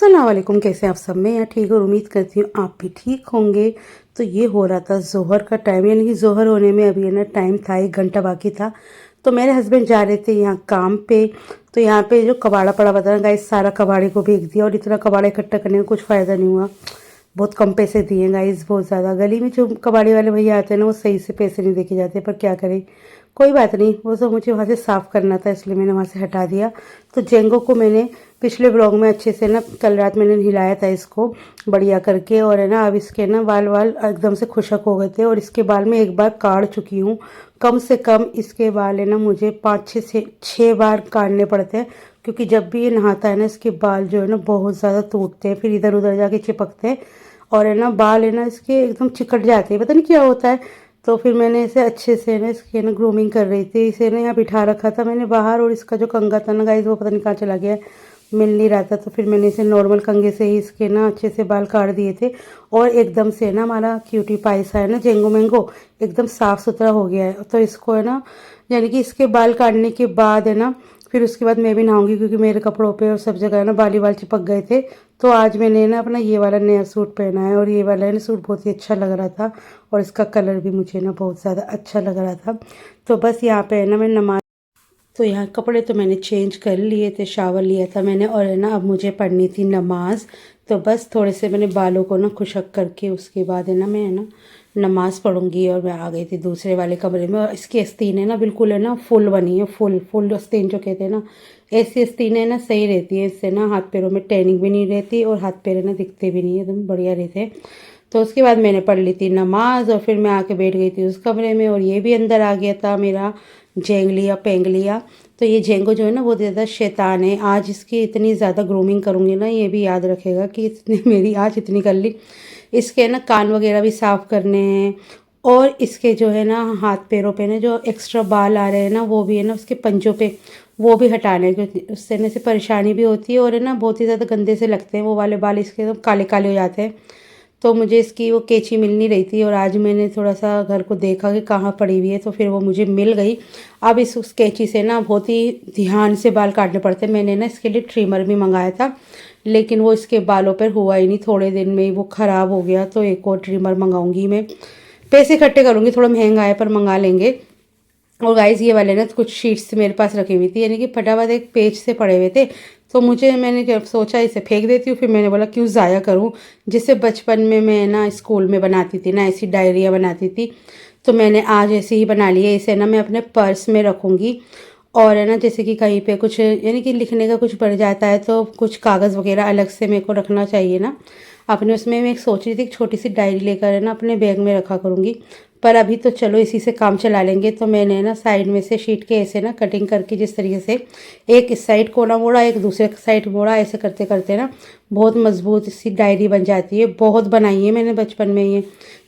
अस्सलाम वालेकुम, कैसे आप सब? मैं यहाँ ठीक और उम्मीद करती हूँ आप भी ठीक होंगे। तो ये हो रहा था ज़ोहर का टाइम, यानी कि ज़ोहर होने में अभी है ना टाइम था, 1 घंटा बाकी था। तो मेरे हस्बैंड जा रहे थे यहाँ काम पे। तो यहाँ पे जो कबाड़ा पड़ा हुआ था ना गाइस, सारा कबाड़े को फेंक दिया। और इतना कबाड़ा इकट्ठा करने का कुछ फ़ायदा नहीं हुआ, बहुत कम पैसे दिए गाइस, बहुत ज़्यादा। गली में जो कबाड़े वाले भैया आते हैं ना, वो सही से पैसे नहीं देके जाते, पर क्या करें, कोई बात नहीं। वो सब मुझे वहाँ से साफ़ करना था, इसलिए मैंने वहाँ से हटा दिया। तो जेंगो को मैंने पिछले ब्लॉग में अच्छे से ना, कल रात मैंने हिलाया था इसको बढ़िया करके। और है ना, अब इसके ना बाल वाल एकदम से खुशक हो गए थे, और इसके बाल में एक बार काट चुकी हूँ। कम से कम इसके बाल है ना मुझे 5 से 6 बार काटने पड़ते हैं, क्योंकि जब भी ये नहाता है ना, इसके बाल जो है ना बहुत ज़्यादा टूटते हैं, फिर इधर उधर जाके चिपकते हैं। और है ना, बाल है ना इसके एकदम चिकट जाते हैं, पता नहीं क्या होता है। तो फिर मैंने इसे अच्छे से ना, इसके ना ग्रूमिंग कर रही थी। इसे ना यहाँ बिठा रखा था मैंने बाहर, और इसका जो कंघा था ना गाइस, वो पता नहीं कहाँ चला गया, मिल नहीं रहा था। तो फिर मैंने इसे नॉर्मल कंघे से ही इसके ना अच्छे से बाल काट दिए थे। और एकदम से ना हमारा क्यूटी पाई सा है ना, जेंगो मैंगो एकदम साफ़ सुथरा हो गया है। तो इसको है ना, यानी कि इसके बाल काटने के बाद है ना, फिर उसके बाद मैं भी नहाऊंगी, क्योंकि मेरे कपड़ों पे और सब जगह है ना बाली बाल चिपक गए थे। तो आज मैंने ना अपना ये वाला नया सूट पहना है, और ये वाला है ना सूट बहुत ही अच्छा लग रहा था, और इसका कलर भी मुझे ना बहुत ज़्यादा अच्छा लग रहा था। तो बस यहाँ पे है ना मैं नमाज, तो यहाँ कपड़े तो मैंने चेंज कर लिए थे, शावर लिया था मैंने, और है ना अब मुझे पढ़नी थी नमाज। तो बस थोड़े से मैंने बालों को ना खुशक करके उसके बाद है ना मैं है ना नमाज़ पढ़ूंगी। और मैं आ गई थी दूसरे वाले कमरे में। और इसकी आस्तीन है ना बिल्कुल है ना फुल बनी है, फुल फुल आस्तीन जो कहते हैं ना, ऐसी आस्तीन है ना सही रहती है। इससे ना हाथ पैरों में टैनिंग भी नहीं रहती, और हाथ पैर है ना दिखते भी नहीं है, एकदम बढ़िया रहते हैं। तो उसके बाद मैंने पढ़ ली थी नमाज, और फिर मैं आके बैठ गई थी उस कमरे में। और ये भी अंदर आ गया था मेरा जेंगलिया पेंगलिया। तो ये जेंगो जो है ना बहुत ज़्यादा शैतान है। आज इसकी इतनी ज़्यादा ग्रूमिंग करूँगी ना, ये भी याद रखेगा कि इसने मेरी आज इतनी कर ली। इसके ना कान वगैरह भी साफ़ करने हैं, और इसके जो है ना हाथ पैरों पे ना जो एक्स्ट्रा बाल आ रहे हैं ना, वो भी है ना उसके पंजों पे, वो भी हटाने हैं, क्योंकि उससे ना से परेशानी भी होती है, और है ना बहुत ही ज़्यादा गंदे से लगते हैं वो वाले बाल, इसके एकदम काले काले हो जाते हैं। तो मुझे इसकी वो कैंची मिल नहीं रही थी, और आज मैंने थोड़ा सा घर को देखा कि कहाँ पड़ी हुई है, तो फिर वो मुझे मिल गई। अब इस उस कैंची से ना बहुत ही ध्यान से बाल काटने पड़ते हैं। मैंने ना इसके लिए ट्रिमर भी मंगाया था, लेकिन वो इसके बालों पर हुआ ही नहीं, थोड़े दिन में ही वो ख़राब हो गया। तो एक और ट्रिमर मंगाऊंगी मैं, पैसे इकट्ठे करूँगी, थोड़ा महंगा है पर मंगा लेंगे। और गाइस ये वाले ना कुछ शीट्स मेरे पास रखी हुई थी, यानी कि फटाफट एक पेज से पड़े हुए थे। तो मुझे, मैंने जब सोचा इसे फेंक देती हूँ, फिर मैंने बोला क्यों ज़ाया करूँ। जिससे बचपन में मैं ना स्कूल में बनाती थी ना, ऐसी डायरियाँ बनाती थी। तो मैंने आज ऐसे ही बना लिया। इसे ना मैं अपने पर्स में रखूँगी। और है ना, जैसे कि कहीं पे कुछ यानी कि लिखने का कुछ पड़ जाता है, तो कुछ कागज़ वगैरह अलग से मेरे को रखना चाहिए ना अपने उसमें। मैं एक सोच रही थी एक छोटी सी डायरी लेकर है ना अपने बैग में रखा करूँगी। पर अभी तो चलो इसी से काम चला लेंगे। तो मैंने ना साइड में से शीट के ऐसे ना कटिंग करके, जिस तरीके से एक इस साइड कोना मोड़ा, एक दूसरे साइड मोड़ा, ऐसे करते करते ना बहुत मजबूत सी डायरी बन जाती है। बहुत बनाई है मैंने बचपन में, ये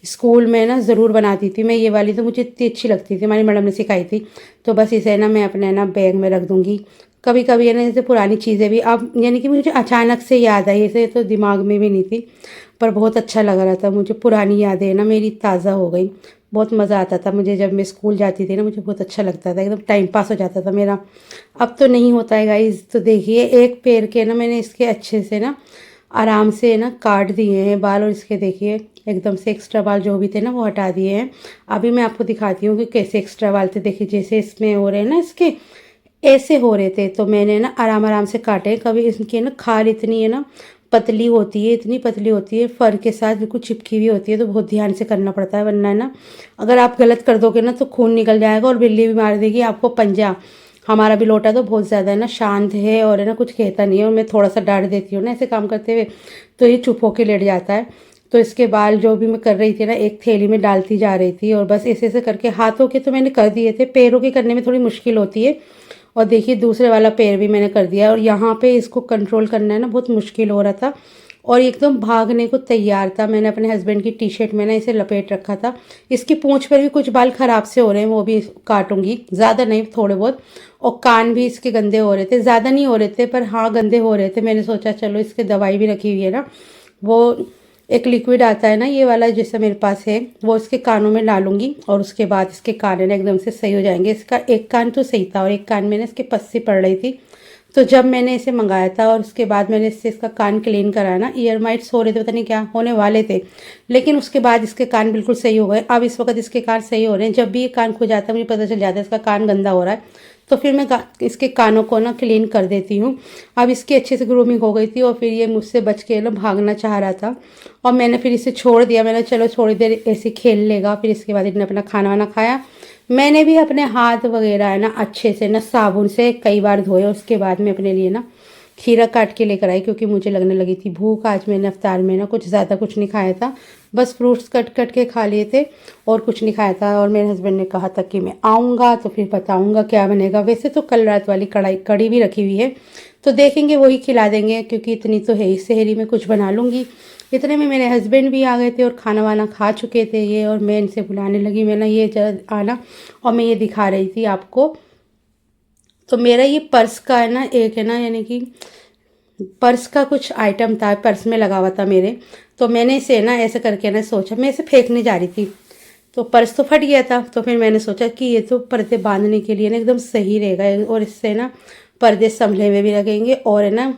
स्कूल में ना ज़रूर बनाती थी मैं ये वाली, तो मुझे इतनी अच्छी लगती थी, हमारी मैडम ने सिखाई थी। तो बस इसे ना मैं अपने ना बैग में रख दूँगी। कभी कभी है ना जैसे पुरानी चीज़ें भी अब, यानी कि मुझे अचानक से याद आई, ऐसे तो दिमाग में भी नहीं थी, पर बहुत अच्छा लग रहा था मुझे। पुरानी यादें ना मेरी ताज़ा हो गई। बहुत मज़ा आता था मुझे जब मैं स्कूल जाती थी ना, मुझे बहुत अच्छा लगता था, एकदम टाइम पास हो जाता था मेरा। अब तो नहीं होता है गाइस। तो देखिए एक पैर के ना मैंने इसके अच्छे से ना आराम से ना काट दिए हैं बाल, और इसके देखिए एकदम से एक्स्ट्रा बाल जो भी थे ना वो हटा दिए हैं। अभी मैं आपको दिखाती हूँ कि कैसे एक्स्ट्रा बाल थे। देखिए जैसे इसमें हो रहे हैं ना, इसके ऐसे हो रहे थे, तो मैंने ना आराम आराम से काटे। कभी इसकी ना खाल इतनी है ना पतली होती है, इतनी पतली होती है, फर के साथ बिल्कुल चिपकी हुई होती है, तो बहुत ध्यान से करना पड़ता है, वरना है ना अगर आप गलत कर दोगे ना तो खून निकल जाएगा, और बिल्ली भी मार देगी आपको पंजा। हमारा भी लोटा तो बहुत ज़्यादा है ना शांत है, और है ना कुछ कहता नहीं है, और मैं थोड़ा सा डांट देती हूँ ना ऐसे काम करते हुए, तो ये चुप होके लेट जाता है। तो इसके बाल जो भी मैं कर रही थी ना, एक थैली में डालती जा रही थी, और बस ऐसे ऐसे करके हाथों के तो मैंने कर दिए थे, पैरों के करने में थोड़ी मुश्किल होती है। और देखिए दूसरे वाला पैर भी मैंने कर दिया, और यहाँ पे इसको कंट्रोल करना है ना बहुत मुश्किल हो रहा था, और एकदम भागने को तैयार था। मैंने अपने हस्बैंड की टी शर्ट में ना इसे लपेट रखा था। इसकी पूंछ पर भी कुछ बाल खराब से हो रहे हैं, वो भी काटूंगी, ज़्यादा नहीं थोड़े बहुत। और कान भी इसके गंदे हो रहे थे, ज़्यादा नहीं हो रहे थे पर हाँ गंदे हो रहे थे। मैंने सोचा चलो इसके दवाई भी रखी हुई है ना, वो एक लिक्विड आता है ना ये वाला जैसा मेरे पास है, वो इसके कानों में डालूंगी, और उसके बाद इसके कान है ना एकदम से सही हो जाएंगे। इसका एक कान तो सही था, और एक कान में ना इसके पस्सी पड़ रही थी, तो जब मैंने इसे मंगाया था और उसके बाद मैंने इससे इसका कान क्लीन कराया ना, ईयर माइट्स हो रहे थे, पता नहीं क्या होने वाले थे, लेकिन उसके बाद इसके कान बिल्कुल सही हो गए। अब इस वक्त इसके कान सही हो रहे हैं। जब भी ये कान खुल जाता है मुझे पता चल जाता है इसका कान गंदा हो रहा है, तो फिर मैं इसके कानों को ना क्लीन कर देती हूँ। अब इसकी अच्छे से ग्रूमिंग हो गई थी और फिर ये मुझसे बच के ना भागना चाह रहा था और मैंने फिर इसे छोड़ दिया। मैंने चलो थोड़ी देर ऐसे खेल लेगा। फिर इसके बाद इसने अपना खाना वाना खाया। मैंने भी अपने हाथ वगैरह है ना अच्छे से ना साबुन से कई बार धोए। उसके बाद में अपने लिए ना खीरा काट के लेकर आई, क्योंकि मुझे लगने लगी थी भूख। आज मैंने अफ्तार में ना कुछ ज़्यादा कुछ नहीं खाया था, बस फ्रूट्स कट कट के खा लिए थे और कुछ नहीं खाया था। और मेरे हस्बैंड ने कहा था कि मैं आऊँगा तो फिर बताऊँगा क्या बनेगा। वैसे तो कल रात वाली कड़ी भी रखी हुई है, तो देखेंगे वही खिला देंगे, क्योंकि इतनी तो है ही। शहरी में कुछ बना लूँगी। इतने में मेरे हस्बैंड भी आ गए थे और खाना वाना खा चुके थे ये, और मैं इनसे बुलाने लगी, मैं ना ये आना, और मैं ये दिखा रही थी आपको। तो मेरा ये पर्स का है ना, एक है ना, यानी कि पर्स का कुछ आइटम था, पर्स में लगा हुआ था मेरे। तो मैंने इसे ना ऐसे करके ना सोचा, मैं इसे फेंकने जा रही थी तो पर्स तो फट गया था। तो फिर मैंने सोचा कि ये तो पर्दे बांधने के लिए ना एकदम सही रहेगा, और इससे ना पर्दे संभले हुए भी लगेंगे और है ना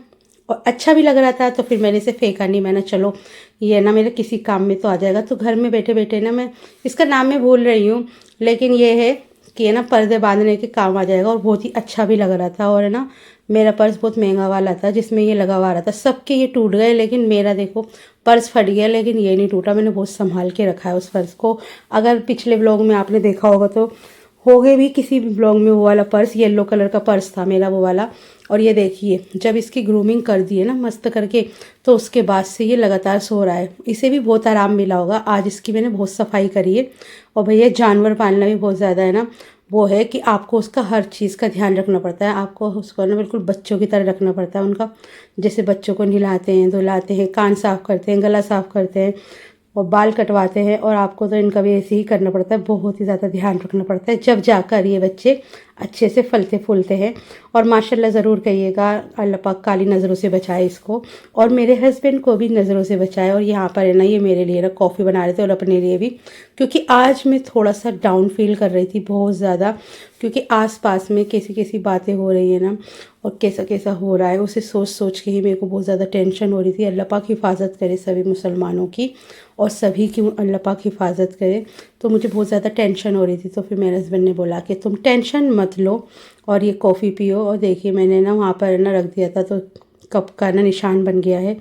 और अच्छा भी लग रहा था। तो फिर मैंने इसे फेंका नहीं। मैंने चलो ये ना मेरे किसी काम में तो आ जाएगा। तो घर में बैठे बैठे ना, मैं इसका नाम मैं भूल रही हूँ, लेकिन ये है कि है ना पर्दे बांधने के काम आ जाएगा, और बहुत ही अच्छा भी लग रहा था। और है ना मेरा पर्स बहुत महंगा वाला था जिसमें ये लगा हुआ रहा था। सबके ये टूट गए, लेकिन मेरा देखो पर्स फट गया, लेकिन ये नहीं टूटा। मैंने बहुत संभाल के रखा है उस पर्स को। अगर पिछले ब्लॉग में आपने देखा होगा तो हो गए भी किसी भी ब्लॉग में, वो वाला पर्स येलो कलर का पर्स था मेरा, वो वाला। और ये देखिए जब इसकी ग्रूमिंग कर दी है ना मस्त करके, तो उसके बाद से ये लगातार सो रहा है। इसे भी बहुत आराम मिला होगा। आज इसकी मैंने बहुत सफाई करी है। और भैया जानवर पालना भी बहुत ज़्यादा है ना, वो है कि आपको उसका हर चीज़ का ध्यान रखना पड़ता है। आपको उसको ना बिल्कुल बच्चों की तरह रखना पड़ता है उनका। जैसे बच्चों को नहलाते हैं, धुलाते हैं, कान साफ़ करते हैं, गला साफ़ करते हैं और बाल कटवाते हैं, और आपको तो इनका भी ऐसे ही करना पड़ता है। बहुत ही ज़्यादा ध्यान रखना पड़ता है, जब जाकर ये बच्चे अच्छे से फलते फूलते हैं। और माशाल्लाह ज़रूर कहिएगा, अल्लाह पाक काली नज़रों से बचाए इसको, और मेरे हस्बैंड को भी नज़रों से बचाए। और यहाँ पर है ना ये मेरे लिए ना कॉफ़ी बना रहे थे, और अपने लिए भी, क्योंकि आज मैं थोड़ा सा डाउन फील कर रही थी बहुत ज़्यादा, क्योंकि आसपास में कैसी कैसी बातें हो रही है ना, और कैसा कैसा हो रहा है, उसे सोच सोच के ही मेरे को बहुत ज़्यादा टेंशन हो रही थी। अल्लाह पाक हिफाजत करे सभी मुसलमानों की, और सभी की अल्लाह पाक हिफाजत करे। तो मुझे बहुत ज़्यादा टेंशन हो रही थी। तो फिर मेरे हस्बैंड ने बोला कि तुम टेंशन मत लो और ये कॉफ़ी पियो। और देखिए मैंने ना वहाँ पर ना रख दिया था, तो कप का ना निशान बन गया है।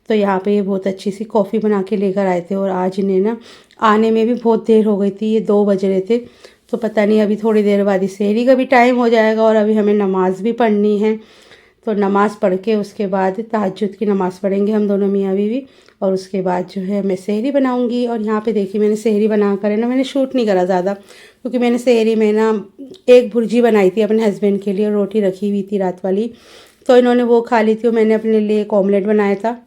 तो यहाँ पे ये बहुत अच्छी सी कॉफ़ी बना के लेकर आए थे, और आज इन्हें ना आने में भी बहुत देर हो गई थी। ये 2 बज रहे थे, तो पता नहीं अभी थोड़ी देर बाद ही सहरी का भी टाइम हो जाएगा, और अभी हमें नमाज़ भी पढ़नी है। तो नमाज़ पढ़ के उसके बाद तहज्जुद की नमाज़ पढ़ेंगे हम दोनों मियाँ बीवी, और उसके बाद जो है मैं सहरी बनाऊंगी। और यहाँ पे देखिए मैंने सहरी बना कर है ना, मैंने शूट नहीं करा ज़्यादा, क्योंकि मैंने सहरी में ना एक भुर्जी बनाई थी अपने हस्बैंड के लिए, रोटी रखी हुई थी रात वाली, तो इन्होंने वो खा ली थी। और मैंने अपने लिए एक ऑमलेट बनाया था,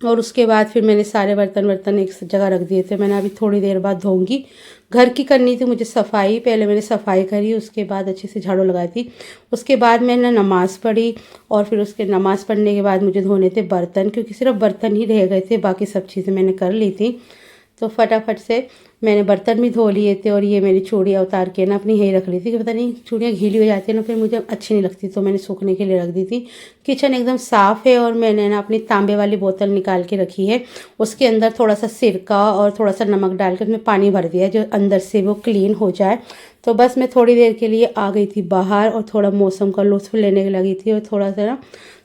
और उसके बाद फिर मैंने सारे बर्तन एक जगह रख दिए थे। मैंने अभी थोड़ी देर बाद धोऊंगी। घर की करनी थी मुझे सफाई, पहले मैंने सफाई करी, उसके बाद अच्छे से झाड़ू लगाई थी। उसके बाद मैंने नमाज़ पढ़ी, और फिर उसके नमाज़ पढ़ने के बाद मुझे धोने थे बर्तन, क्योंकि सिर्फ बर्तन ही रह गए थे, बाकी सब चीज़ें मैंने कर ली थी। तो फटाफट से मैंने बर्तन भी धो लिए थे, और ये मेरी चूड़ियाँ उतार के ना अपनी यहीं रख ली थी, कि पता नहीं चूड़ियाँ गीली हो जाती है ना, फिर मुझे अच्छी नहीं लगती, तो मैंने सूखने के लिए रख दी थी। किचन एकदम साफ़ है, और मैंने ना अपनी तांबे वाली बोतल निकाल के रखी है, उसके अंदर थोड़ा सा सिरका और थोड़ा सा नमक डाल कर उसमें पानी भर दिया है, जो अंदर से वो क्लीन हो जाए। तो बस मैं थोड़ी देर के लिए आ गई थी बाहर, और थोड़ा मौसम का लुत्फ़ लेने लगी थी, और थोड़ा सा ना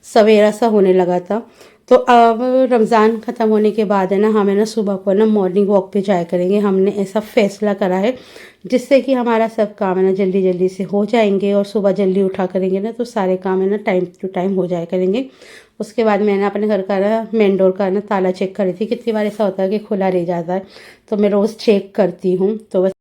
सवेरा सा होने लगा था। तो अब रमज़ान ख़त्म होने के बाद है ना, हमें ना सुबह को ना मॉर्निंग वॉक पे जाया करेंगे। हमने ऐसा फ़ैसला करा है, जिससे कि हमारा सब काम है ना जल्दी जल्दी से हो जाएंगे, और सुबह जल्दी उठा करेंगे ना, तो सारे काम है ना टाइम टू टाइम हो जाया करेंगे। उसके बाद मैंने अपने घर का ना मेन डोर का ना ताला चेक करी थी। कितनी बार ऐसा होता है कि खुला रह जाता है, तो मैं रोज़ चेक करती हूँ। तो बस